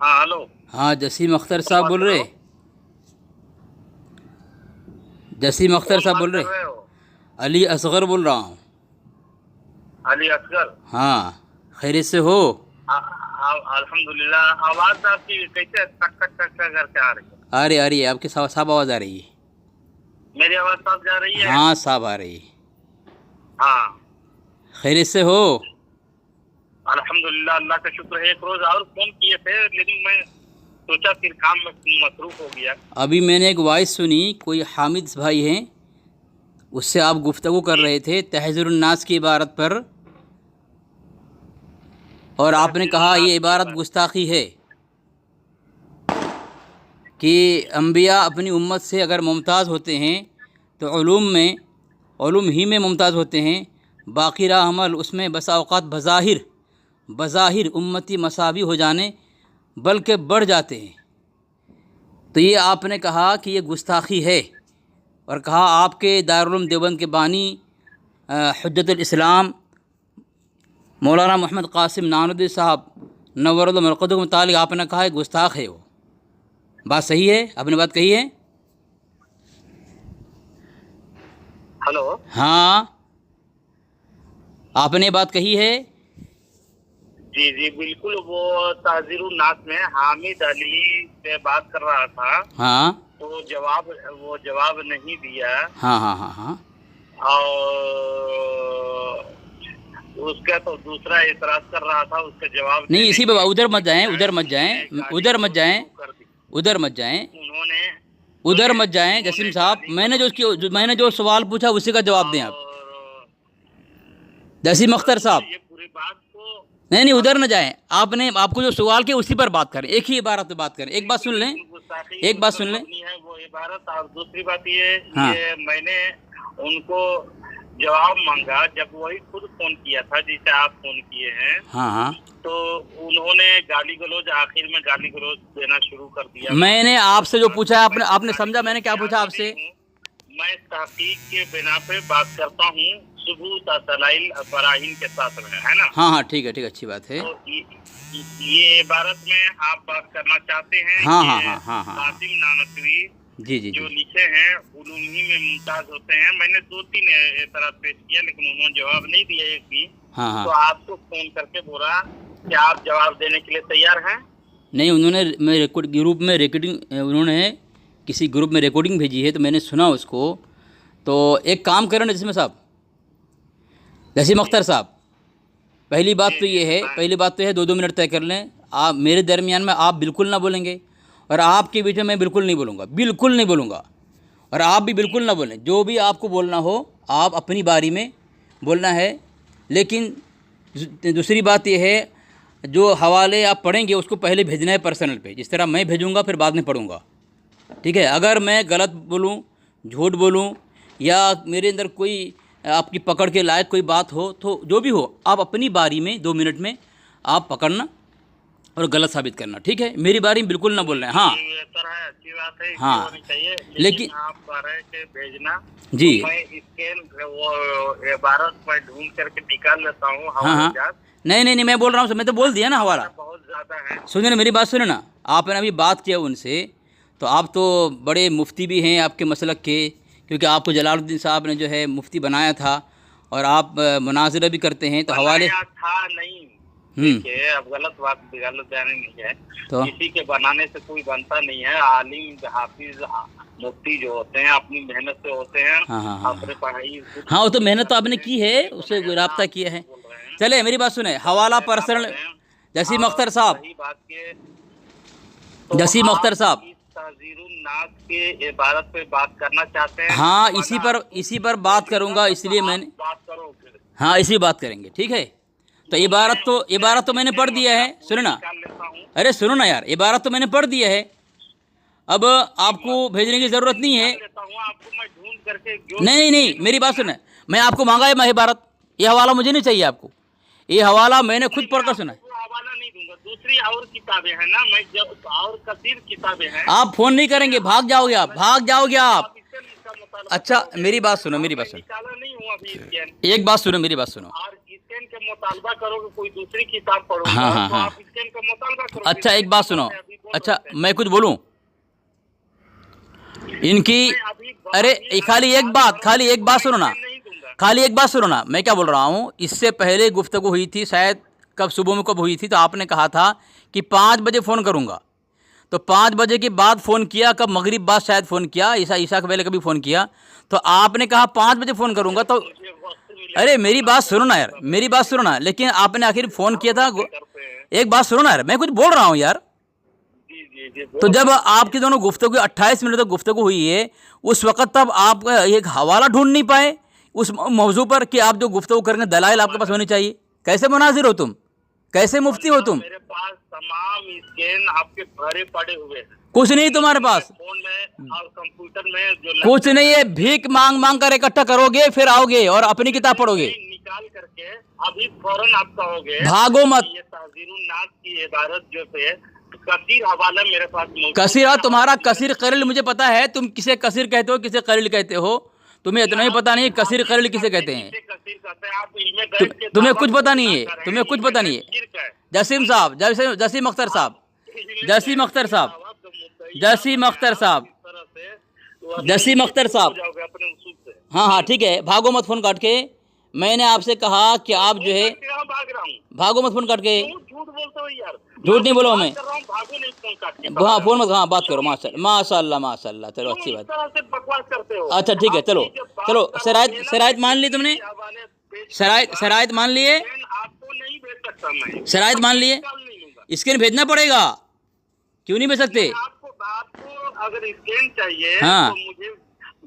हाँ हेलो। हाँ, जसीम अख्तर कौन साहब बात बोल कर रहे रहे? हो? जसीम अख्तर कौन साहब बात बोल कर रहे? रहे हो? अली असगर बोल रहा हूँ। अली असगर। हाँ, खैरियत से हो? अल्हम्दुलिल्लाह। आवाज आपकी कैसे टक टक टक टक करके आ रही है? आ रही है, आपकी साफ आवाज़ आ रही है। मेरी आवाज साफ जा रही है? हाँ, साफ आ रही है। हाँ। खैरियत से हो? अल्हम्दुलिल्लाह, अल्लाह का शुक्र है। एक रोज और फोन किए थे लेकिन मैं सोचा फिर काम में मसरूफ हो गया। अभी मैंने एक वॉइस सुनी, कोई हामिद भाई हैं, उससे आप गुफ्तगू कर जी। रहे थे तहज़ीरुन्नास की इबारत पर, और आपने कहा तहसीरुन्नास ये की इबारत बात। गुस्ताखी है कि अम्बिया अपनी उम्मत से अगर मुमताज़ होते हैं तो उलूम ही में मुमताज़ होते हैं, बाकी रहा अमल उसमें बसा औक़ात बज़ाहिर उम्मती मसावी हो जाने बल्कि बढ़ जाते हैं। तो ये आपने कहा कि ये गुस्ताखी है, और कहा आपके दारुल उलूम देवबंद के बानी हुज्जतुल इस्लाम मौलाना मोहम्मद कासिम नानूदी साहब नव्वरुल्लाह मरक़दुहु के मुतालिक आपने कहा है गुस्ताख है वो। बात सही है? आपने बात कही है? हेलो। हाँ, आपने बात कही है। जी जी बिल्कुल। वो तहसीरुन्नास में हामिद अली से बात कर रहा था, हाँ तो वो जवाब नहीं दिया। हाँ हाँ हाँ हाँ। और उसका तो दूसरा एतराज कर रहा था, उसका जवाब नहीं, देने इसी की पर उधर मत जाएं, बजाय उधर मत जाएं, उन्होंने गाली उधर मत गलौज जाएं, शुरू कर दी। उधर मत जाएं, उन्होंने उधर सुनिए, मत जाएं जसीम उन्होंने साहब। गाली मैंने गलौज शुरू कर मैंने दी। जो सवाल पूछा उसी का जवाब दें आप, और जसीम अख्तर सुनिए साहब। ये पूरी बात को। नहीं नहीं, उधर हेलो। न जाएं। आपको जो सवाल किया उसी पर बात करें, एक ही इबारत पे बात करें। एक बात बिल्कुल सुन लें, बिल्कुल गुस्ताखी एक उस बात पर सुन लें। मबनी है वो इबारत। और दूसरी बात हाँ ये मैंने उनको जवाब मांगा जब वही खुद फोन किया था जिसे आप फोन किए हैं, हाँ हाँ। तो उन्होंने गाली गलौज आखिर में गाली गलौज देना शुरू कर दिया। मैंने आपसे जो पूछा है, मैं आपने समझा मैंने क्या पूछा आदमी आपसे? नहीं हूँ। मैं तहकीक के बिना पे बात करता हूँ, सबूत दलाइल बराहीन के साथ में, है ना? हाँ हाँ, ठीक है, अच्छी बात है। तो ये इबारत में आप बात करना चाहते हैं हाँ कि हाँ हाँ हाँ हाँ हाँ। कासिम नानवी जी जी जो जी। लिखे हैं उलूम ही में मुमताज होते हैं। मैंने 2-3 एतराज पेश किया लेकिन उन्होंने जवाब नहीं दिया एक भी। हाँ हाँ। तो आपको फोन करके बोला कि आप जवाब देने के लिए तैयार हैं? नहीं, मैं ग्रुप में रिकॉर्डिंग, उन्होंने किसी ग्रुप में रिकॉर्डिंग भेजी है तो मैंने सुना उसको। तो एक काम करें ना जसीम अख्तर साहब, पहली बात जी तो जी ये है, बताएं। 2-2 मिनट तय कर लें। आप मेरे दरमियान में आप बिल्कुल ना बोलेंगे, और आपके बीच में मैं बिल्कुल नहीं बोलूँगा, बिल्कुल नहीं बोलूँगा, और आप भी बिल्कुल ना बोलें। जो भी आपको बोलना हो आप अपनी बारी में बोलना है। लेकिन दूसरी बात यह है, जो हवाले आप पढ़ेंगे उसको पहले भेजना है पर्सनल पे, जिस तरह मैं भेजूँगा फिर बाद में पढ़ूँगा, ठीक है? अगर मैं गलत बोलूँ, झूठ बोलूँ, या मेरे अंदर कोई आपकी पकड़ के लायक कोई बात हो, तो जो भी हो आप अपनी बारी में 2 मिनट में आप पकड़ना और गलत साबित करना, ठीक है? मेरी बारी में बिल्कुल ना बोलना है। हाँ ये बेहतर है, अच्छी बात है, इसकी हाँ। होनी चाहिए। लेकिन आप कह रहे हैं कि भेजना, जी। तो मैं स्कैन वो इबारत में ढूंढ करके निकाल लेता हूँ हाँ हाँ। नहीं नहीं नहीं, मैं बोल रहा हूँ, मैं तो बोल दिया ना हवाला। बहुत ज्यादा है। सुनिए ना, मेरी बात सुने ना। आपने अभी बात किया उनसे, तो आप तो बड़े मुफ्ती भी हैं आपके मसलक के, क्योंकि आपको जलालुद्दीन साहब ने जो है मुफ्ती बनाया था, और आप मुनाज़रा भी करते हैं, तो हवाले था नहीं। देखिए, अब गलत बयानी नहीं है, तो किसी के बनाने से कोई बनता नहीं है। आलिम हाफिज मुफ्ती जो होते हैं अपनी मेहनत से होते हैं। हाँ हाँ हाँ अपने पढ़ाई हाँ, वो तो मेहनत तो आपने की है, उससे रब्ता किया है। चले मेरी बात सुने, हवाला पर्सनल जसीम अख्तर साहब, जसीम अख्तर साहब, तहज़ीरुन्नास के इबारत पे बात करना चाहते हैं? हाँ इसी पर बात करूँगा, इसलिए मैंने, बात करो फिर। हाँ इसी बात करेंगे, ठीक है? तो इबारत तो मैंने पढ़ दिया है, सुनो ना। अरे सुनो ना यार, इबारत तो मैंने पढ़ दिया है, अब आपको भेजने की ज़रूरत नहीं है। आपको मैं ढूंढ करके नहीं नहीं, मेरी बात सुने, मैं आपको मांगा है मैं इबारत, ये हवाला मुझे नहीं चाहिए आपको, ये हवाला मैंने खुद पढ़कर सुना है। हवाला नहीं दूंगा, दूसरी और किताबें हैं ना, मैं जब और कसीर किताबें हैं। आप फ़ोन नहीं करेंगे, भाग जाओगे आप। अच्छा मेरी बात सुनो, नहीं हुआ अभी स्कैन। एक बात सुनो, मेरी बात सुनो। और स्कैन के मुतालबा करोगे, कोई दूसरी किताब पढ़ोगे हाँ, हाँ, तो हाँ। आप स्कैन का मुतालबा करोगे। अच्छा एक बात सुनो, मैं अभी बोल अच्छा सकते हैं। मैं कुछ बोलूं इनकी, मैं अभी अरे खाली एक बात, खाली एक बात सुनो ना, नहीं दूंगा। खाली एक बात सुनो ना, मैं क्या बोल रहा हूँ। इससे पहले गुफ्तगू हुई थी शायद, कब सुबह में कब हुई थी, तो आपने कहा था कि 5 बजे फ़ोन करूँगा। तो 5 बजे के बाद फ़ोन किया, कब मगरिब बाद शायद फ़ोन किया, ईशा के पहले कभी फ़ोन किया, तो आपने कहा 5 बजे फ़ोन करूँगा। तो मुझे वक्त मिले अरे मेरी बात सुनो ना यार, मेरी बात सुनो ना, लेकिन आपने आखिर फ़ोन किया था। करते हैं। एक बात सुनो ना यार, मैं कुछ बोल रहा हूँ यार। जी जी जी तो जब आपकी दोनों गुफ्तगू 28 मिनट तक गुफ्तगू हुई है, उस वक्त तब आप एक हवाला ढूंढ नहीं पाए उस मौजू पर कि आप जो गुफ्तगू करेंगे दलाइल आपके पास होनी चाहिए। कैसे मुनाजिर हो तुम, कैसे मुफ्ती हो तुम? मेरे पास तमाम स्कैन आपके भरे पड़े हुए हैं, कुछ नहीं तुम्हारे पास, फोन में और कंप्यूटर में जो कुछ नहीं है। भीख मांग मांग कर इकट्ठा करोगे, फिर आओगे और अपनी किताब पढ़ोगे। निकाल करके अभी फौरन आप कहोगे भागो मत। ये तहजीरुन नास की इबारत जो है कसीर हवाला मेरे पास मौजूद कसीर, है। तुम्हारा कसीर कलील मुझे पता है, तुम किसे कसीर कहते हो किसे कलील कहते हो, तुम्हें इतना ही पता नहीं कसीर कलील किसे कहते हैं। कसीर कहते हैं, आप इल्मे गैब के तुम्हें दावा कुछ पता नहीं कर है, रहे हैं। तुम्हें कुछ पता नहीं है। शिर्क है। जसीम साहब, जसीम अख्तर साहब, जसीम अख्तर साहब, जसीम अख्तर साहब, जसीम अख्तर साहब, जाओगे अपने उसूल से। हाँ हाँ ठीक है, भागो मत फ़ोन काट के। मैंने आपसे कहा कि आप जो है मैं भाग रहा हूँ, भागो मत फ़ोन काट के। झूठ बोलते हो यार। झूठ नहीं बोला मैं। कर रहा हूँ, भागो नहीं फोन काट के। हाँ फ़ोन मत, हाँ बात करो। माशाल्लाह माशाल्लाह, चलो अच्छी इस बात। तरह से बकवास करते हो। अच्छा ठीक है, चलो आप ये जब बात चलो, कर शराइत रहे हैं ना, शराइत मान ली तुमने, हवाले पेश शराइत मान लिए, आपको नहीं भेज सकता मैं। शराइत मान लिए, निकाल नहीं लूंगा। स्क्रीन भेजना पड़ेगा, क्यों नहीं भेज सकते? आपको अगर स्कैन चाहिए हाँ। तो मुझे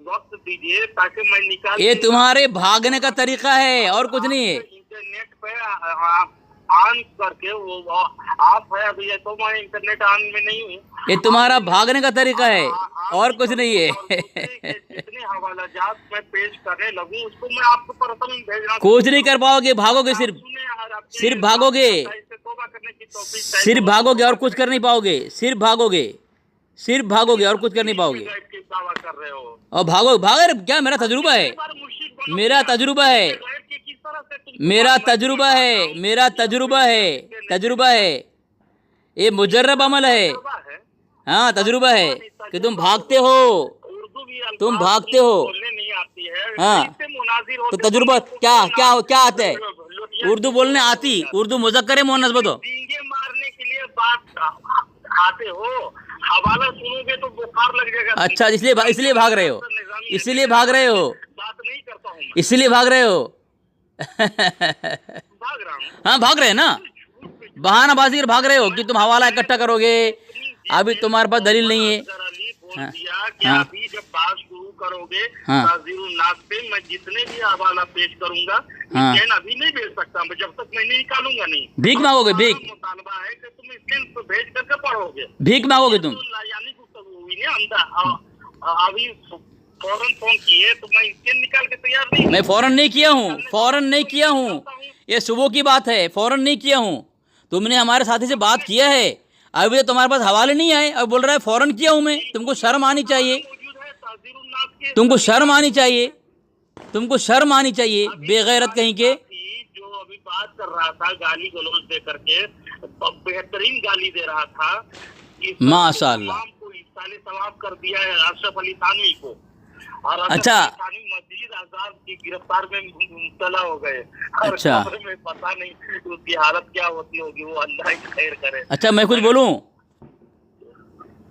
वक्त दीजिए ताकि मैं निकाल ये के तुम्हारे भागने का तरीका है और कुछ नहीं है। इंटरनेट पे ऑन करके वो आप है अभी, तो मैं इंटरनेट ऑन में नहीं हूँ। ये तुम्हारा भागने का तरीका है और कुछ नहीं है। जितने हवाला जात मैं पेश करने लगूं उसको मैं आपको प्रथम भेज रहा हूं। कुछ नहीं कर पाओगे, भागोगे सिर्फ, सुने और आपके सिर्फ भागोगे, इससे तौबा करने की तौफीक चाहिए। सिर्फ भागोगे और कुछ कर नहीं पाओगे, सिर्फ भागोगे, सिर्फ भागोगे और कुछ कर नहीं पाओगे। गैब की दावा कर रहे हो। और भागो क्या, मेरा तजुर्बा है, मेरा तजुर्बा है, मेरा तजुर्बा है, मेरा तजुर्बा है, तजुर्बा है, ये मुजर्रब अमल है। हाँ तजुर्बा है कि तुम भागते हो, तुम भागते हो। बोलने नहीं आती है। हाँ। इससे मुनाजिर होते तो तजुर्बा क्या आता है? उर्दू बोलने आती, उर्दू मुज़क्कर है मुअन्नस बताओ। डींगे मारने के लिए बात आते हो, हवाला सुनोगे तो बुखार लग जाएगा। अच्छा इसलिए भाग रहे हो, इसलिए भाग रहे हो, बात नहीं करता हूँ मैं, इसलिए भाग रहे हो। भाग रहा हूँ। हाँ भाग रहे हैं ना, बहानाबाजी कर भाग रहे हो कि तुम हवाला इकट्ठा करोगे, अभी तुम्हारे पास दलील नहीं है। अजहर अली बोल हाँ। दिया कि हाँ। अभी जब बात शुरू करोगे हाँ। ताज़ीरुन नास पे मैं जितने भी हवाला पेश करूंगा हाँ। स्कैन अभी नहीं भेज सकता मैं, जब तक मैं नहीं निकालूंगा नहीं। भीख मांगोगे, भीख हमारा मुतालबा है कि तुम स्कैन पे भेज करके पढ़ोगे। भीख मांगोगे तुम। यानी गुफ्तगू हुई ना अभी फौरन फोन किए तो मैं स्कैन निकाल के तैयार नहीं। मैं फौरन नहीं किया हूँ, फौरन नहीं किया हूँ, ये सुबह की बात है, फौरन नहीं किया हूँ। तुमने हमारे साथी से बात किया है, अभी तो तुम्हारे पास हवाले नहीं आए और बोल रहा है फौरन किया हूँ मैं। तुमको शर्म आनी चाहिए, मौजूद है ताज़ीरुन नास के। तुमको शर्म आनी चाहिए, तुमको शर्म आनी चाहिए, बेगैरत कहीं के। जो अभी बात कर रहा था गाली गलौज दे करके बेहतरीन गाली दे रहा था, माशाअल्लाह। तमाम को इसाले सवाब कर दिया है अशरफ अली थानवी को। और अशरफ अच्छा। अली थानवी मजीद आजाद की गिरफ्तार में मुब्तला हो गए। और अच्छा। खबर में पता नहीं उसकी हालत क्या होती होगी, वो अल्लाह ही खैर करे। अच्छा मैं कुछ बोलूँ?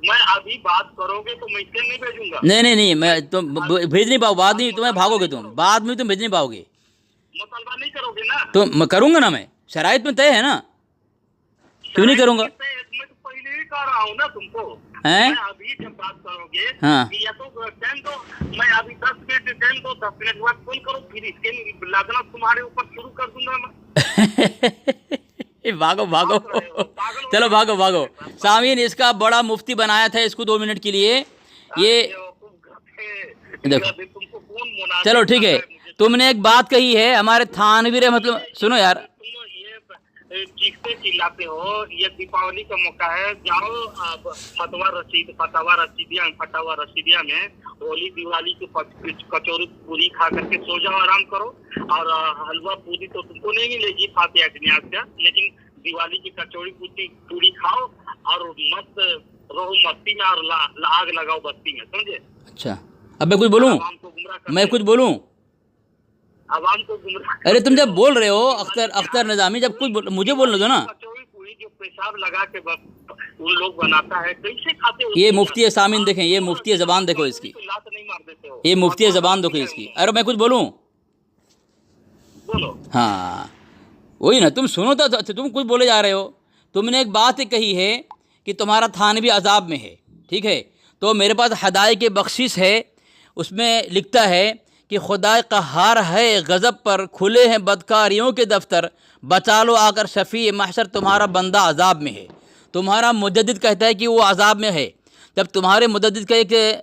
मैं अभी बात करोगे तो मैं इसके नहीं भेजूंगा। नहीं मैं तुम भेज नहीं पाओ, बाद में तुम्हें भागोगे तुम, बाद में तुम भेज नहीं पाओगे। मुतालबा नहीं करोगे ना? तो मैं करूँगा ना, मैं शराइत में तय है ना, क्यों नहीं करूँगा? मैं तो पहले ही कह रहा हूँ ना तुमको। हैं? मैं अभी जब बात करोगे हाँ। कि या तो टाइम दो, मैं अभी 10 मिनट टाइम दो, 10 मिनट बाद फोन करो, फिर इसके लादना तुम्हारे ऊपर शुरू कर दूंगा मैं। भागो भागो, चलो भागो भागो। सामीन इसका बड़ा मुफ्ती बनाया था इसको 2 मिनट के लिए, ये देखो। तुमको कौन मुनासिब चलो ठीक है, है मुझे? तुमने एक बात कही है हमारे थानवीर, मतलब सुनो यार, तुम ये चीखते चिल्लाते हो। ये दीपावली का मौका है, जाओ फतवा रसीदिया में होली दिवाली की कचौरी पूरी खा करके सो जाओ, आराम करो। और हलवा पूरी तो तुमको नहीं मिलेगी फातिहा के न्याज का, लेकिन दिवाली की कचौड़ी पूरी खाओ और मस्त रहो मस्ती में, और आग लगाओ बस्ती में, समझे। अच्छा, अब मैं कुछ बोलूं? मैं कुछ बोलूं? आवाम को गुमराह। अरे तुम जब बोल रहे हो अख्तर निजामी, जब कुछ मुझे बोलने दो ना। कचौड़ी पूरी जो पेशाब लगा के उन लोग बनाता है, कैसे खाते हो? ये मुफ्ती सामीन देखें, ये मुफ्ती ज़बान देखो इसकी, लात नहीं मार देते हो? ये मुफ्ती ज़बान देखो इसकी। अरे मैं कुछ बोलूं? बोलो। हाँ वही ना, तुम सुनो तो तुम कुछ बोले जा रहे हो। तुमने एक बात कही है कि तुम्हारा थानवी अजाब में है, ठीक है। तो मेरे पास हदाय के बख्शिश है, उसमें लिखता है कि खुदा क़हार है गज़ब पर, खुले हैं बदकारियों के दफ्तर, बचा लो आकर शफ़ी महशर, तुम्हारा बंदा अजाब में है। तुम्हारा मुजद्दिद कहता है कि वो अजाब में है। जब तुम्हारे मुजद्दिद का एक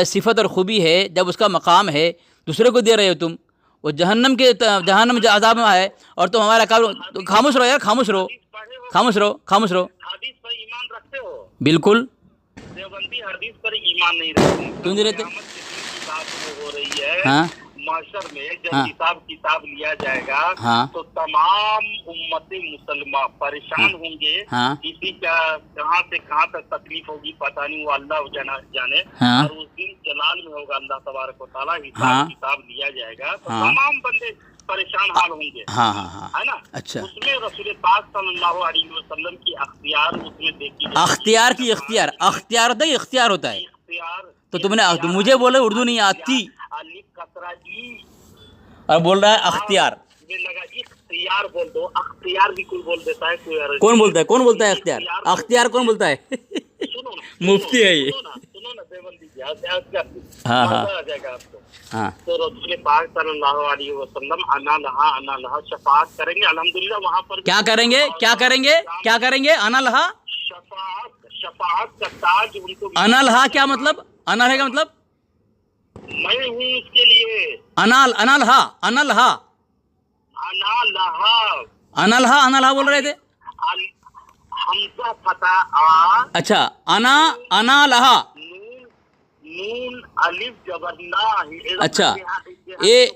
सिफत और ख़ूबी है, जब उसका मकाम है, दूसरे को दे रहे हो तुम। वो जहन्नम अजाब में है और तुम हमारा तो खामोश रहो यार, खामोश रहो। हदीस पर ईमान रखते हो? बिल्कुल। देवबंदी हदीस पर ईमान नहीं रखते। क्यों नहीं रहते? बात हो रही है। हाँ माशर में जब हाँ। किताब लिया जाएगा, हाँ। तो तमाम उम्मत मुसलमान परेशान होंगे। हाँ। किसी का कहाँ से कहाँ तक तकलीफ होगी पता नहीं, वो अल्लाह जाने। हाँ। और उस दिन जलाल में होगा अल्लाह तबारक व तआला, हाँ। किताब लिया जाएगा तो हाँ। तमाम बंदे परेशान हाल होंगे। हाँ हाँ हाँ, है ना। अच्छा। उसमें रसूल पाक सल्लल्लाहु अलैहि वसल्लम की अख्तियार उसमें देखी जाएगी। अख्तियार होता है। इख्तियार तो तुमने मुझे बोले उर्दू नहीं आती और बोल रहा है अख्तियार। लगा इख्तियार बोल दो, अख्तियार भी कोई बोल देता है, कोई कौन बोलता है अख्तियार? अख्तियार कौन बोलता है? मुफ्ती है ये। सुनो ना देवबंदी जी, हाँ हाँ आ जाएगा आपको। हाँ। तो रसूल पाक सल्लल्लाहु अलैहि वसल्लम अना लहा शफाअत करेंगे। अल्हम्दुलिल्लाह वहाँ पर क्या करेंगे? अना लहा शफाअत का ताज उनको। अना लहा क्या मतलब? अना है क्या मतलब? मैं हूँ इसके लिए। अना लहा बोल रहे थे। हमजा फता आ। अच्छा, अना लहा। नून अलिफ जबर ना। अच्छा ये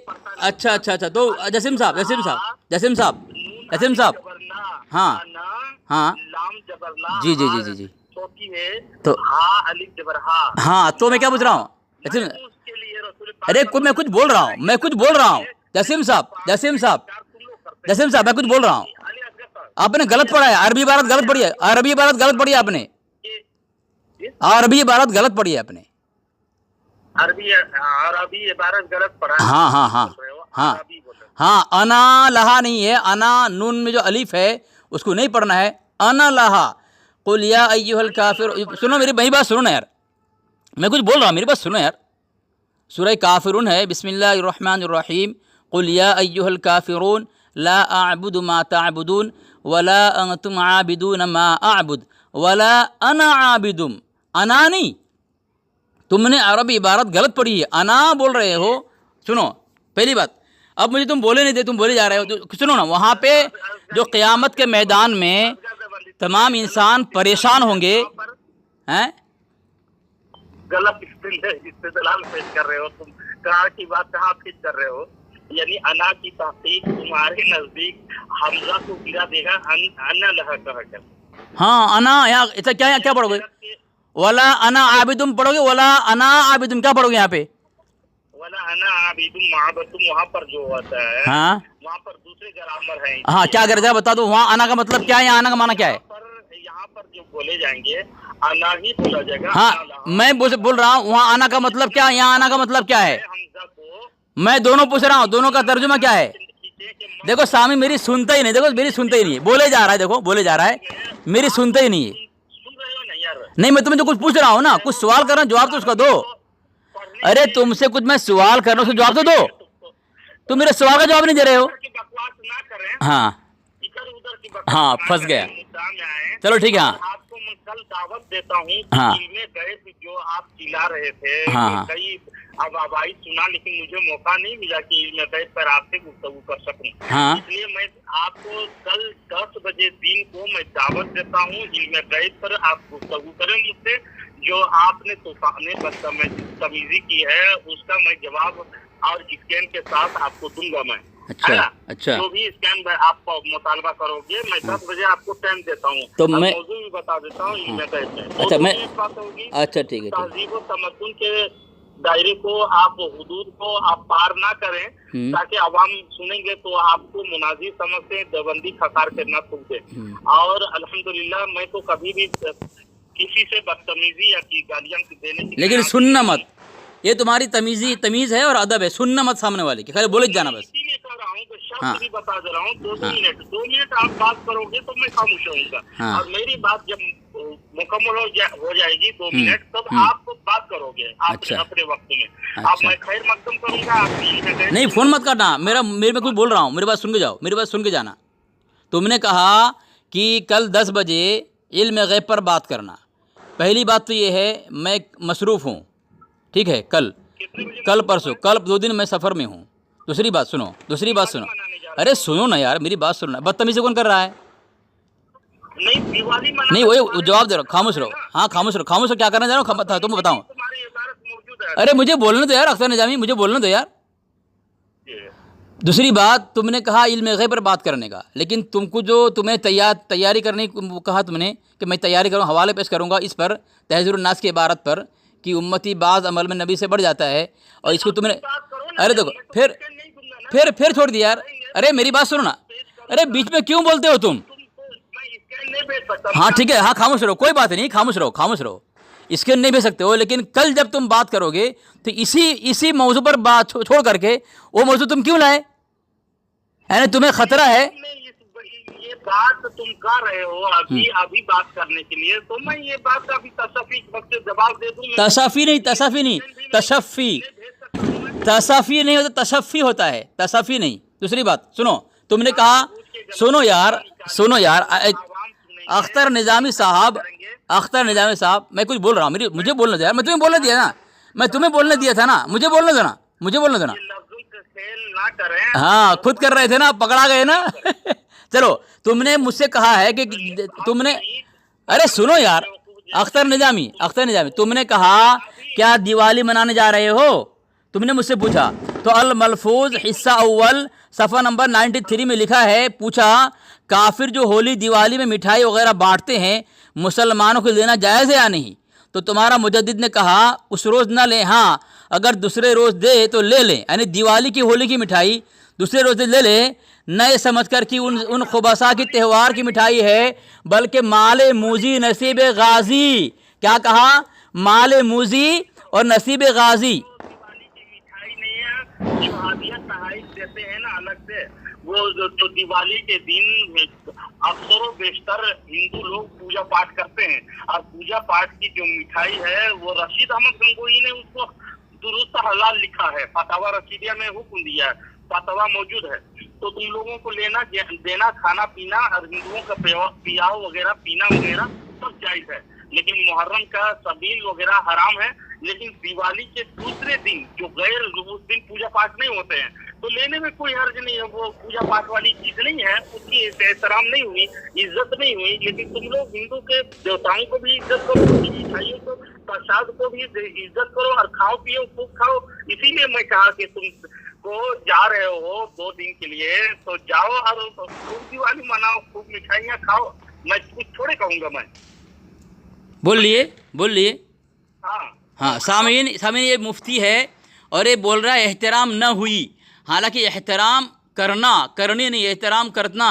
अच्छा। तो जसीम साहब हाँ हाँ जी छोटी है तो अलिफ जबर हा। हाँ, तो मैं क्या पूछ रहा हूँ? अरे मैं कुछ बोल रहा हूँ जसीम साहब मैं कुछ बोल रहा हूँ। आपने गलत पढ़ा है, अरबी इबारत गलत पढ़ी है, अरबी इबारत गलत पढ़ी है आपने। अरबी इबारत गलत पढ़ा। हाँ, अना लहा नहीं है, अना नून में जो अलीफ है उसको नहीं पढ़ना है, अना लहा। कुल या अय्युहल काफिर। सुनो मेरी बात सुनो ना यार, मैं कुछ बोल रहा हूँ, मेरी बात सुनो यार। सूरह काफिरून है, बिस्मिल्लाहिर्रहमानिर्रहीम। कुल या अय्युहल काफिरून ला अअबुदु मा तअबुदून वला अंतुम आबिदून मा अअबुद वला अना आबिदुम। अना नहीं, तुमने अरबी इबारत गलत पढ़ी है, अना बोल रहे हो। सुनो पहली बात, अब मुझे तुम बोले नहीं थे, तुम बोले जा रहे हो। तो सुनो ना, वहाँ पे जो क़यामत के मैदान में तमाम इंसान परेशान होंगे हैं। गलत इस्तेदलाल पेश कर रहे हो तुम, कहाँ की बात कहाँ फिट कर रहे हो। यानी अना की तहकीक तुम्हारे नजदीक हमजा को गिरा देगा अना लहा कहकर। हाँ, अना यहाँ ऐसा क्या पढ़ोगे? वला अना आबिदुम पढ़ोगे, वला अना आबिदुम क्या पढ़ोगे यहाँ पे? वला अना आबिदुम महाबतुम वहाँ पर जो होता है, हाँ वहाँ पर दूसरे ग्रामर है। हाँ, क्या कर बता दो, वहाँ अना का मतलब क्या है, यहाँ आना का माना क्या है? यहाँ पर जो बोले जाएंगे अना ही बोला जाएगा। हाँ, मैं बोल रहा हूँ वहाँ आना का मतलब क्या है, यहाँ आना का मतलब क्या है? हमजा को मैं दोनों पूछ रहा हूँ, दोनों का तर्जुमा क्या है? देखो सामी मेरी सुनता ही नहीं है, बोले जा रहा है, मेरी सुनता ही नहीं है। सुन रहे हो ना यार? नहीं, मैं तुम्हें जो कुछ पूछ रहा हूँ ना, कुछ सवाल कर रहा हूँ, जवाब तो उसका दो। अरे तुमसे कुछ मैं सवाल कर रहा हूँ, जवाब तो दो। तुम मेरे सवाल का जवाब नहीं दे रहे हो। बकवास ना करें, हाँ इधर उधर की बकवास हाँ, ना फंस करें, गया। मुद्दा में आए। चलो ठीक है। हाँ आपको मैं कल दावत देता हूँ। हाँ। में गए थे जो आप चिल्ला रहे थे, हाँ। कई अब आवाज़ सुना, लेकिन मुझे मौका नहीं मिला कि इल्म गैब पर आपसे गुफ्तगू कर सकूं। हाँ। इसलिए मैं आपको कल 10 बजे दिन को मैं दावत देता हूँ, इल्म गैब पर आप गुफ्तगू करें मुझसे। जो आपने तूफान बदतमीजी की है उसका मैं जवाब और स्कैन के साथ आपको दूंगा मैं। अच्छा। जो भी स्कैन आप मुतालबा करोगे, मैं 10 बजे आपको टाइम देता हूँ। तो मैं मौजूद भी बता देता हूँ इल्म गैब में। अच्छा मैं बात होगी, अच्छा ठीक है। तहजीब व तमद्दुन के दायरे को आप हुदूद को आप पार ना करें, ताकि अवाम सुनेंगे तो आपको मुनाजिर समझते, देवबंदी खसार करना सूझे। और अल्हम्दुलिल्लाह मैं तो कभी भी किसी से बदतमीजी या की गालियां देने की, लेकिन सुनना मत, ये तुम्हारी तमीज़ है और अदब है, सुनना मत सामने वाले की, खाली बोले जाना बस। इसीलिए कह रहा हूँ कि शब्द भी बता दे रहा हूँ। 2 मिनट आप बात करोगे तो मैं खामोश रहूंगा, और मेरी बात जब मुकम्मल हो जाएगी 2 मिनट, तब आप बात करोगे अपने वक्त में। आप मैं खैर मकदम करूंगा, आप नहीं फोन मत करना, मेरे में कुछ बोल रहा हूँ, मेरी बात सुन के जाओ, मेरी बात सुन के जाना। तुमने कहा कि कल 10 बजे इल्म गैब पर बात करना। पहली बात तो ये है मैं मसरूफ़ हूँ, ठीक है, कल परसों, कल 2 दिन मैं सफ़र में हूँ। दूसरी बात सुनो, अरे सुनो ना यार, मेरी बात सुनना। बदतमीज़ी कौन कर रहा है? नहीं वही जवाब दे रहा, खामोश रहो। हाँ खामोश रहो, क्या करना चाह रहा हो तुम बताओ। अरे मुझे बोलने दो यार अख्तर निजामी, मुझे बोलने दो यार। दूसरी बात, तुमने कहा इल्म गैब पर बात करने का, लेकिन तुमको जो तुम्हें तैयारी करने को कहा तुमने कि मैं तैयारी करूँ, हवाले पेश करूँगा इस पर, तहज़ीरुन नास की इबारत पर कि उम्मती बाज़ अमल में नबी से बढ़ जाता है, और इसको तुमने अरे देखो फिर छोड़ दिया यार। अरे मेरी बात सुनो ना, अरे बीच में क्यों बोलते हो तुम? हाँ ठीक है, हाँ खामोश रहो, कोई बात नहीं, खामोश रहो। इसके नहीं भेज सकते हो, लेकिन कल जब तुम बात करोगे तो इसी मौजू पर बात छोड़ करके वो मौजू तुम क्यों लाए? यानी तुम्हें खतरा है? ये बात तुम कर रहे हो अभी बात करने के लिए, तो मैं ये बात का भी जवाब दे दूं। तशफ़ी नहीं, तशफ़ी नहीं होता, तशफ़ी होता है, तशफ़ी नहीं। दूसरी बात सुनो, तुमने कहा सुनो यार अख्तर निजामी साहब, मैं कुछ बोल रहा हूँ, मुझे बोलने दो यार। मैं तुम्हें बोलने दिया ना, मुझे बोलने दो ना। हाँ खुद कर रहे थे ना, पकड़ा गए ना। चलो, तुमने मुझसे कहा है कि तुमने, अरे सुनो यार अख्तर निजामी, तुमने कहा क्या दिवाली मनाने जा रहे हो? तुमने मुझसे पूछा, तो अल मलफूज हिस्सा अव्वल सफ़ा नंबर 93 में लिखा है, पूछा काफिर जो होली दिवाली में मिठाई वगैरह बांटते हैं मुसलमानों को देना जायज़ है या नहीं? तो तुम्हारा मुजद्दिद ने कहा उस रोज़ ना लें, हाँ अगर दूसरे रोज़ दे तो ले लें, यानी दिवाली की होली की मिठाई दूसरे रोज़ ले लें, नए समझ कर कि उन खुबासा की त्यौहार की मिठाई है, बल्कि माल मूजी नसीब गाजी। क्या कहा? माल मूजी और नसीब गाजी। देते हैं ना अलग से, वो तो दिवाली के दिन अक्सर बेशतर हिंदू लोग पूजा पाठ करते हैं, और पूजा पाठ की जो मिठाई है वो रशीद अहमद गंगोही ने उसको दुरुस्त हलाल लिखा है, फतवा रशीदिया में हुक्म दिया है, फतवा मौजूद है। तो तुम लोगों को लेना देना, खाना पीना और हिंदुओं का पियाव वगैरह पीना वगैरह सब जायज है, लेकिन मुहर्रम का सबील वगैरह हराम है। लेकिन दिवाली के दूसरे दिन जो गैर उस दिन पूजा पाठ नहीं होते हैं, तो लेने में कोई हर्ज नहीं है, वो पूजा पाठ वाली चीज नहीं है, उसकी एहतराम नहीं हुई, इज्जत नहीं हुई। लेकिन तुम लोग हिंदू के देवताओं को भी इज्जत करो, मिठाइयों को, प्रसाद को भी इज्जत करो, और खाओ पियो खूब खाओ। इसीलिए मैं कहा कि तुम को जा रहे हो 2 दिन के लिए, तो जाओ और खूब दिवाली मनाओ, खूब मिठाइयाँ खाओ। मैं कुछ थोड़े कहूँगा। मैं बोलिए। हाँ सामीन ये मुफ्ती है और ये बोल रहा है एहतराम न हुई। हालांकि एहतराम करनी नहीं, एहतराम करना।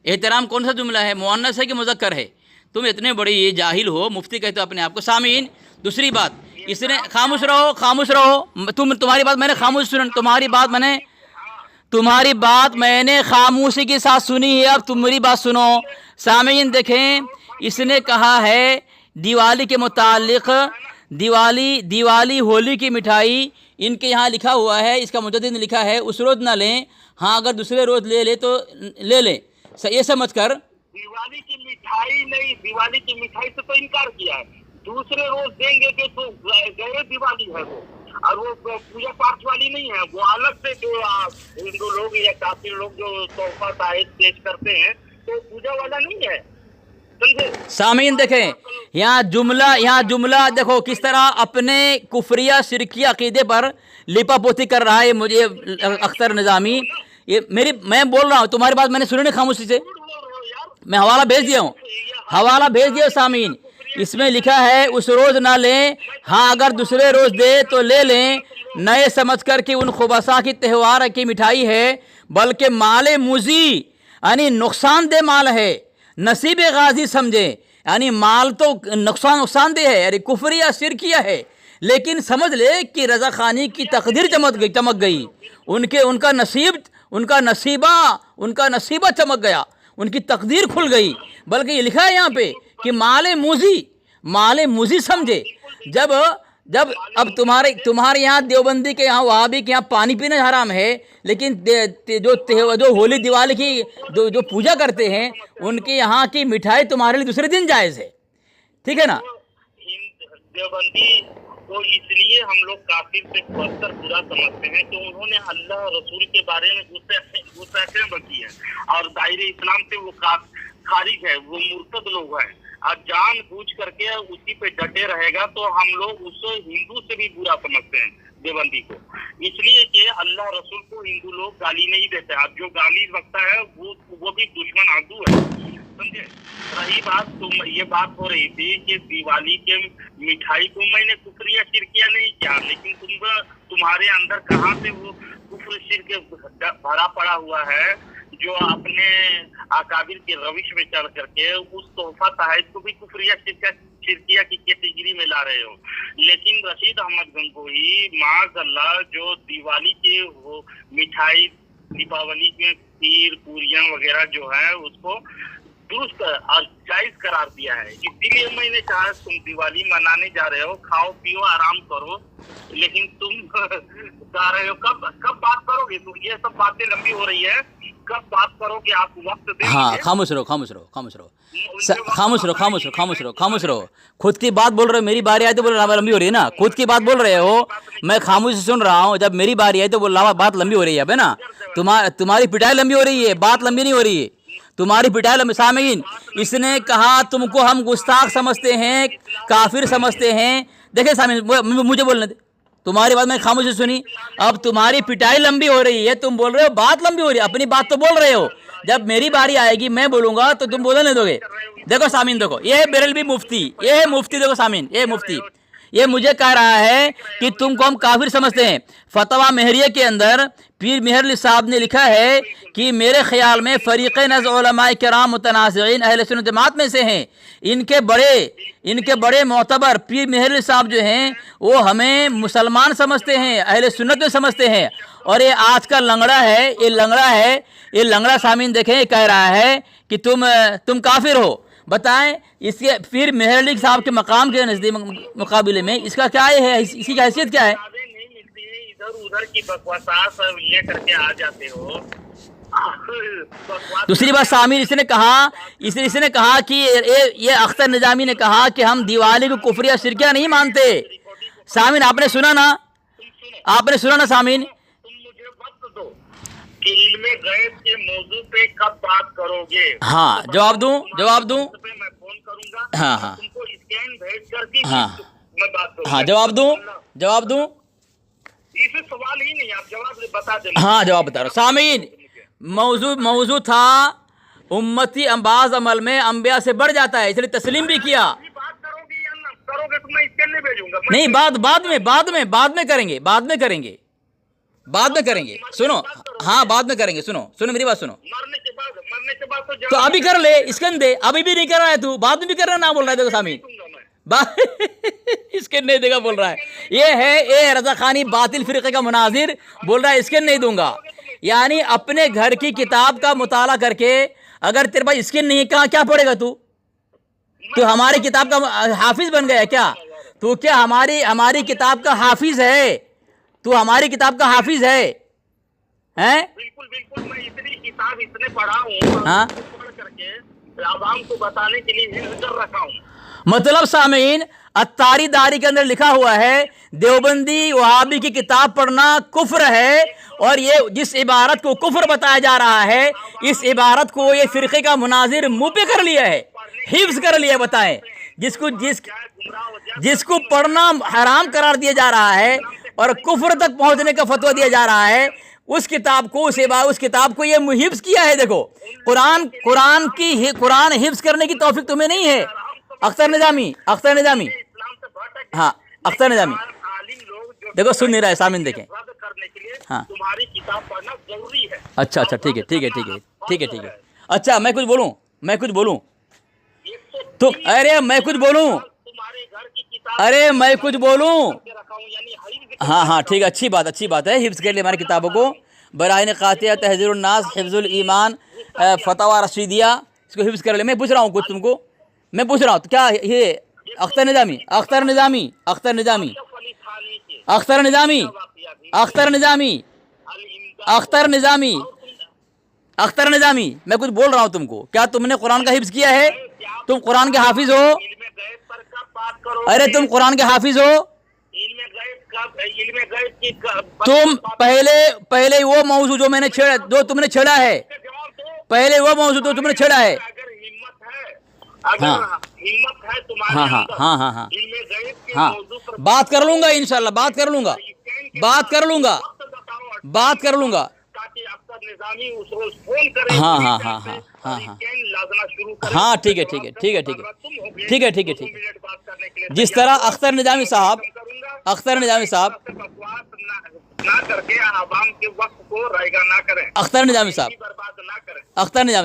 एहतराम कौन सा जुमला है, मुअन्नस है कि मुज़क्कर है? तुम इतने बड़े ये जाहिल हो, मुफ्ती कहते हो अपने आप को। सामीन दूसरी बात, इसने खामोश रहो। तुम्हारी बात मैंने तुम्हारी बात मैंने खामोशी के साथ सुनी है, अब तुम मेरी बात सुनो। सामीन देखें, इसने कहा है दिवाली के मुतालिक, दिवाली होली की मिठाई इनके यहाँ लिखा हुआ है, इसका मुजद्दिद ने लिखा है उस रोज़ ना लें, हाँ अगर दूसरे रोज़ ले ले तो ले लें। ये समझ कर दिवाली की मिठाई नहीं, दिवाली की मिठाई से तो इनकार किया है। दूसरे रोज देंगे कि तो गैर दिवाली है वो, और वो पूजा पाठ वाली नहीं है, वो अलग से जो हिंदू लोग या काफिर लोग जो तोहफा ताइज पेश करते हैं तो पूजा वाला नहीं है, समझे। सामीन देखें, यहाँ जुमला देखो किस तरह अपने कुफरिया शिरकी अकीदे पर लिपापोती कर रहा है मुझे अख्तर निज़ामी। ये मैं बोल रहा हूँ, तुम्हारी बात मैंने सुनी नहीं खामोशी से, मैं हवाला भेज दिया सामीन। इसमें लिखा है उस रोज़ ना लें, हाँ अगर दूसरे रोज़ दे तो ले लें, नए समझ कर कि उन खुबसा की त्यौहार की मिठाई है, बल्कि माल मुजी यानी नुकसानदेह माल है, नसीब गाजी समझे, यानी माल तो नुकसानदेह है, यानी कुफरिया शिरकिया है, लेकिन समझ ले कि रज़ा खानी की तकदीर चमक गई, उनका नसीबा चमक गया, उनकी तकदीर खुल गई। बल्कि ये लिखा है यहाँ पे कि माल मुजी समझे। जब अब तुम्हारे यहाँ देवबंदी के यहाँ वहाबी के यहाँ पानी पीना हराम है, लेकिन जो होली दिवाली की जो पूजा करते हैं उनके यहाँ की मिठाई तुम्हारे लिए दूसरे दिन जायज़ है, ठीक है ना। देवबंदी को इसलिए हम लोग काफिर से बदतर बुरा समझते हैं कि उन्होंने अल्लाह रसूल के बारे में गुस्ताखियां बकी है और दायरे इस्लाम से वो खारिज है, वो मुर्तद लोग हैं और जान बूझ करके उसी पे डटे रहेगा, तो हम लोग उसको हिंदू से भी बुरा समझते हैं देवबंदी को, इसलिए कि अल्लाह रसूल को हिंदू लोग गाली नहीं देते। अब जो गाली बकता है वो भी दुश्मन आदू है, समझे। रही बात ये बात हो रही थी कि दिवाली के मिठाई को मैंने कुफरिया शिरकिया नहीं किया, लेकिन तुम्हारे अंदर कहाँ से वो कुफर शिरक भरा पड़ा हुआ है जो अपने अकाबिर के रविश में चढ़ करके उस तोहफा तहज को भी कुफरिया शिरकिया की कैटेगरी में ला रहे हो। लेकिन रशीद अहमद गंगोही माज़अल्लाह जो दिवाली के वो मिठाई दीपावली में खीर पूरियां वगैरह जो है उसको दुरुस्त और जायज करार दिया है, इसीलिए मैंने कहा तुम दिवाली मनाने जा रहे हो, खाओ पियो आराम करो, लेकिन तुम जा रहे हो कब बात करोगे तुम, ये सब बातें लंबी हो रही है, कब बात करोगे आप वक्त देंगे। हाँ खामोश रहो, खुद की बात बोल रहे हो, मेरी बारी आई तो बोल रहा लंबी हो रही है ना, खुद की बात बोल रहे हो, मैं खामोशी सुन रहा हूँ, जब मेरी बारी आई तो बोल रहा बात लंबी हो रही है, अब है ना, तुम्हारी पिटाई लंबी हो रही है, बात लंबी नहीं हो रही है, तुम्हारी पिटाई लंबी। सामीन इसने कहा तुमको हम गुस्ताख समझते हैं, काफिर समझते हैं। देखिए सामीन मुझे बोलने दे, तुम्हारी बात मैं खामोशी सुनी, अब तुम्हारी पिटाई लंबी हो रही है, तुम बोल रहे हो बात लंबी हो रही है, अपनी बात तो बोल रहे हो, जब मेरी बारी आएगी मैं बोलूंगा तो तुम बोलने दोगे। देखो सामीन देखो, ये है बेरलवी मुफ्ती, ये है मुफ्ती, देखो सामीन ये मुफ्ती, ये मुझे कह रहा है कि तुमको हम काफिर समझते हैं। फतवा महरिया के अंदर पीर मेहरली साहब ने लिखा है कि मेरे ख्याल में फरीक़ नज़ उलमाए किराम मुतनाज़िईन अहले सुन्नत जमात में से हैं, इनके बड़े मोतबर पीर मेहरली साहब जो हैं वो हमें मुसलमान समझते हैं, अहले सुन्नत में समझते हैं, और ये आज का लंगड़ा है, ये लंगड़ा सामीन देखें कह रहा है कि तुम काफिर हो। बताएं इसके फिर मेहरली साहब के मकाम के नज़दीक मुकाबले में इसका क्या है, इसकी हैसियत क्या है। नहीं मिलती है, इधर उधर की बकवास ले करके आ जाते हो। दूसरी बात सामीर इसने कहा कि ये अख्तर निजामी ने कहा कि हम दिवाली को कुफरिया शिरकिया नहीं मानते। सामीन आपने सुना ना सामीन, तुम मुझे वक्त दो कि इल्मे गैब के मौजू पे कब बात करोगे। हाँ जवाब दूं मैं फोन करूंगा, हाँ तुमको स्कैन भेज करके मैं बात करूंगा। हाँ जवाब दूं इसे सवाल ही नहीं, आप जवाब बता देना। हाँ जवाब बता रहा हूँ सामीन। मौजू था उम्मती अंबाज अमल में अंबिया से बढ़ जाता है, इसलिए तस्लीम भी किया। बात करोगे या ना करोगे तो मैं स्कैन नहीं भेजूंगा। नहीं बाद में करेंगे सुनो, हाँ बाद में करेंगे, सुनो मेरी बात सुनो। मरने के बाद तो अभी कर ले स्कैन दे, अभी भी नहीं कर रहा है तू, बाद में भी कर रहा है ना बोल रहा है। देखो सामीन स्कैन नहीं देगा बोल रहा है, ये है ए रजा खानी बातिल फिरके का मुनाजिर बोल रहा है स्कैन नहीं दूंगा। यानी अपने घर की किताब का मुताला करके अगर तेरे पास स्कैन नहीं है कहाँ क्या पढ़ेगा तू हमारी किताब का हाफिज बन गया क्या तू? क्या हमारी किताब का हाफिज है तू? हमारी किताब का हाफिज है हैं? बिल्कुल मैं इतनी किताब इतने पढ़ा हूँ, हाँ पढ़ करके आवाम को बताने के लिए हिफ्ज़ कर रखा हूँ। मतलब सामीन अत्तारी दारी के अंदर लिखा हुआ है देवबंदी वहाबी की किताब पढ़ना कुफ्र है, और ये जिस इबारत को कुफ्र बताया जा रहा है, इस इबारत को ये फिरके का मुनाजिर मुंह पे कर लिया है, हिफ्ज कर लिया। बताएं, जिसको पढ़ना हराम करार दिया जा रहा है और कुफ्र तक पहुंचने का फतवा दिया जा रहा है, उस किताब को उस किताब को ये हिफ्ज किया है। देखो, कुरान हिफ्ज करने की तौफीक तुम्हें नहीं है। अख्तर निजामी हाँ, अख्तर निजामी देखो, सुन नहीं रहा है, सामने देखें। हाँ, तुम्हारी किताब पढ़ना जरूरी है। अच्छा, ठीक है। अच्छा, मैं कुछ बोलूं तो, अरे मैं कुछ बोलूं, हाँ, ठीक है, अच्छी बात है। हिफ्ज कर ले हमारी किताबों को, बराइन क़ातिया, तहज़ीरुन नास, हिफ्जुल ईमान, फतवा रशीदिया, इसको हिफ्ज कर ले। मैं पूछ रहा हूँ कुछ तुमको, मैं पूछ रहा हूँ तो क्या ये अख्तर निजामी मैं कुछ बोल रहा हूँ तुमको, क्या तुमने कुरान का हिफ्ज किया है? तुम कुरान के हाफिज हो? अरे तुम कुरान के हाफिज हो? तुम पहले वो मौजू जो मैंने छेड़ा, जो तुमने छेड़ा है, पहले वो मौजू जो तुमने छेड़ा है। हाँ, बात कर लूंगा इंशाल्लाह, बात कर लूंगा। हाँ, ठीक है। जिस तरह अख्तर निजामी साहब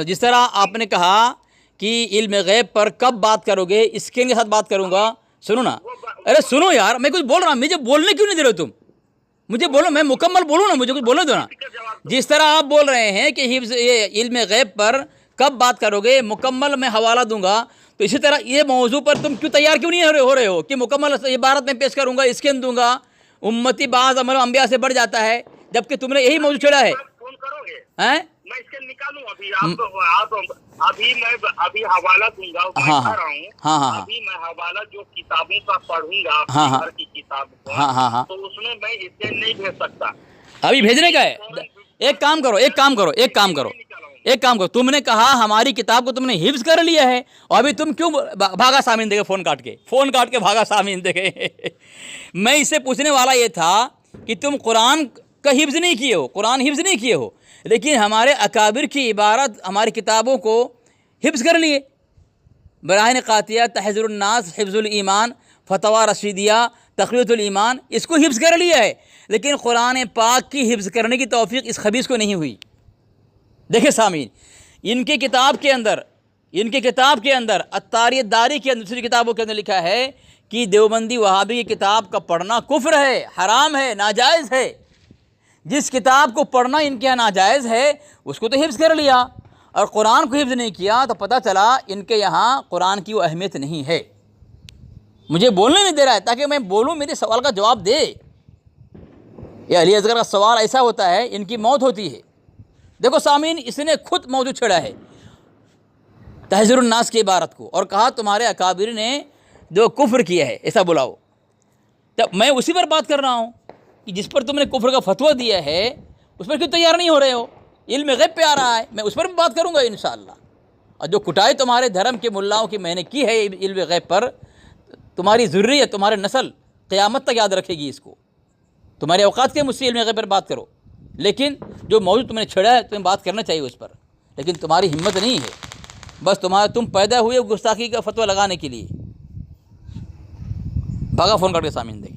जिस तरह आपने कहा कि इल्म गैब पर कब बात करोगे, इसके साथ बात करूंगा। सुनो ना, अरे सुनो यार, मैं कुछ बोल रहा हूँ, मुझे बोलने क्यों नहीं दे रहे हो तुम? मुझे बोलो, मैं मुकम्मल बोलूँ ना, मुझे कुछ बोलने दो ना। जिस तरह आप बोल रहे हैं कि हिफ्ज़ ये इल्म गैब पर कब बात करोगे, मुकम्मल मैं हवाला दूंगा, तो इसी तरह ये मौजू पर तुम तैयार क्यों नहीं हो रहे हो कि मुकम्मल इबारत में पेश करूंगा, इसके दूंगा। उम्मती बाज़ अमल अंबिया से बढ़ जाता है, जबकि तुमने यही मौजू छेड़ा है। हैं? मैं इसके निकालूं अभी मैं हवाला दूंगा। अभी मैं हवाला जो किताबों का पढ़ूंगा, की किताब को, तो उसमें मैं इससे नहीं भेज सकता। अभी भेजने का है। एक काम करो, तुमने कहा हमारी किताब को तुमने हिफ्ज कर लिया है, और अभी तुम क्यों भागा सामीन देखे? फोन काट के भागा सामीन देखे। मैं इससे पूछने वाला ये था कि तुम कुरान का हिफ्ज नहीं किए हो, लेकिन हमारे अकाबिर की इबारत हमारी किताबों को हिफ्ज कर लिए। बराइन क़ातिया, तहज़ीरुन नास, हिफ्जुल ईमान, फतवा रशीदिया, तक़वियतुल ईमान, इसको हिफ्ज कर लिया है, लेकिन कुरान पाक की हिफ्ज करने की तौफीक इस खबीस को नहीं हुई। देखिए सामीन, इनकी किताब के अंदर अत्तारी दारी की दूसरी किताबों के अंदर लिखा है कि देवबंदी वहाबी की किताब का पढ़ना कुफ्र है, हराम है, नाजायज़ है। जिस किताब को पढ़ना इनके यहाँ नाजायज़ है, उसको तो हिफ्ज़ कर लिया, और कुरान को हिफ्ज़ नहीं किया, तो पता चला इनके यहाँ कुरान की वो अहमियत नहीं है। मुझे बोलने नहीं दे रहा है ताकि मैं बोलूँ, मेरे सवाल का जवाब दे। ये अली असगर का सवाल ऐसा होता है, इनकी मौत होती है। देखो सामीन, इसने खुद मौजूद छेड़ा है तहज़ीरुन नास की इबारत को, और कहा तुम्हारे अकाबिर ने जो कुफ्र किया है, ऐसा बुलाओ। तब मैं उसी पर बात कर रहा हूँ कि जिस पर तुमने कुफ्र का फतवा दिया है, उस पर क्यों तैयार नहीं हो रहे हो? इल्म गैब पे आ रहा है, मैं उस पर भी बात करूँगा इंशाअल्लाह। और जो कुटाई तुम्हारे धर्म के मुल्लाओं की मैंने की है इल्म गैब पर, तुम्हारी ज़ुर्रियत, तुम्हारे नस्ल क़यामत तक याद रखेगी इसको। तुम्हारे औकात के मुझसे इल्म गैब पर बात करो, लेकिन जो मौजूद तुमने छेड़ा है, तुम्हें बात करना चाहिए उस पर, लेकिन तुम्हारी हिम्मत नहीं है। बस तुम पैदा हुए गुस्ताखी का फतवा लगाने के लिए। भागा फ़ोन करके सामीन देख।